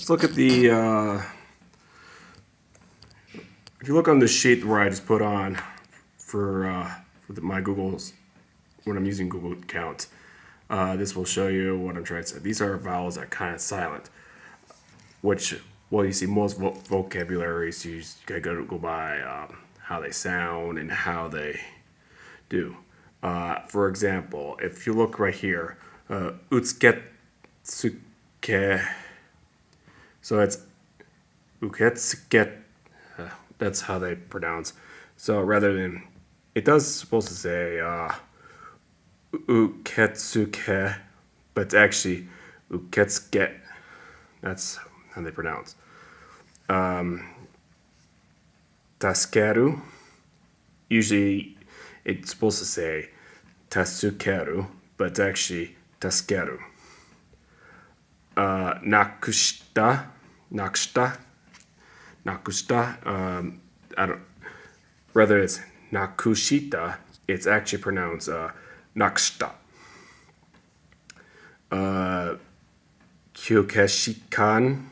let's look at the, if you look on the sheet where I just put on for my Google's, when I'm using Google account, this will show you what I'm trying to say. These are vowels that are kind of silent, which, well, you see most vocabularies, you gotta go by how they sound and how they do. For example, if you look right here, uketske, so it's uketske, that's how they pronounce. So rather than, it does supposed to say uketsuke, but it's actually uketske. That's how they pronounce. Taskeru, usually it's supposed to say tasukeru, but it's actually taskeru. Nakushta, rather it's nakushita, it's actually pronounced nakushta. Kyuukeshkaran,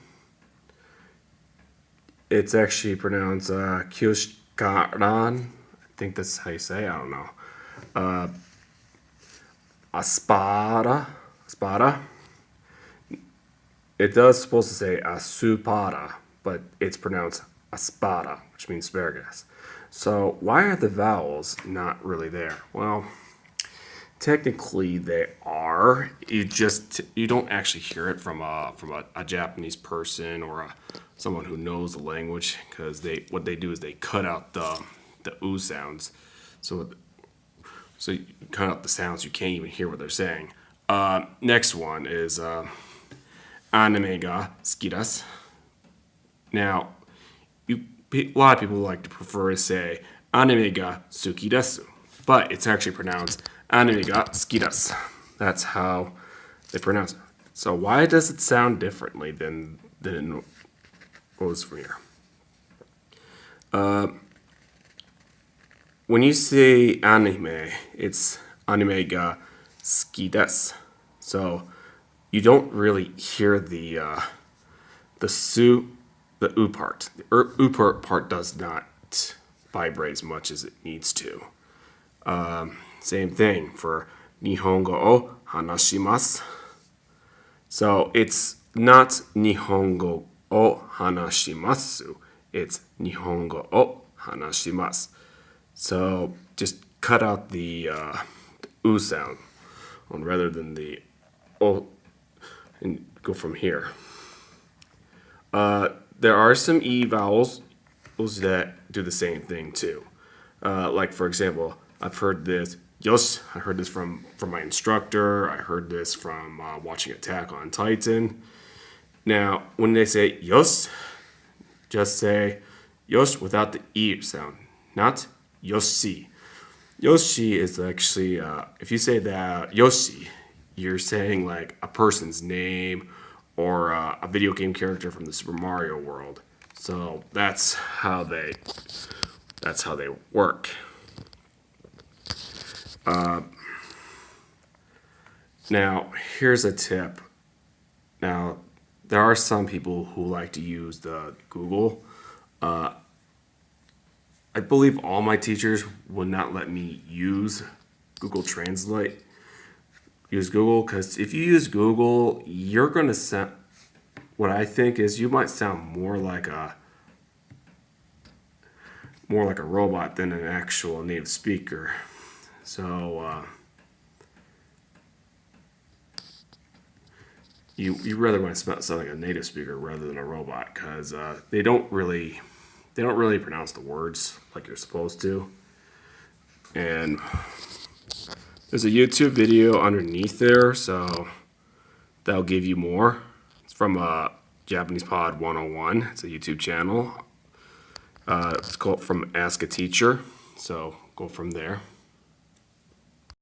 it's actually pronounced kyuukeshkaran. I think that's how you say it, I don't know. Aspara, it does supposed to say asupara, but it's pronounced aspara, which means asparagus. So why are the vowels not really there? Well, technically they are. You don't actually hear it from a Japanese person or someone who knows the language, because what they do is they cut out the oo sounds. So you cut out the sounds, you can't even hear what they're saying. Next one is anime ga suki desu. Now, a lot of people like to prefer to say anime ga suki desu, but it's actually pronounced anime ga suki desu. That's how they pronounce it. So why does it sound differently than it goes from here? When you say anime, it's anime ga suki desu. So you don't really hear the oo part. The oo part does not vibrate as much as it needs to. Same thing for Nihongo o hanashimasu. So it's not Nihongo o hanashimasu, it's Nihongo o hanashimasu. So just cut out the oo sound rather than the o, and go from here. There are some e vowels that do the same thing too. Like for example, I've heard this yosh. I heard this from my instructor. I heard this from watching Attack on Titan. Now, when they say yosh, just say yosh without the e sound, not yoshi. Yoshi is actually, if you say that yoshi, you're saying like a person's name or a video game character from the Super Mario world. So that's how they work. Now, here's a tip. Now, there are some people who like to use the Google. I believe all my teachers would not let me use Google Translate. Use Google, because if you use Google, you're going to sound, what I think is you might sound more like a robot than an actual native speaker. So you rather want to sound like a native speaker rather than a robot, because they don't really pronounce the words like you're supposed to. And there's a YouTube video underneath there, so that'll give you more. It's from Japanese Pod 101. It's a YouTube channel. It's called From Ask a Teacher, so go from there.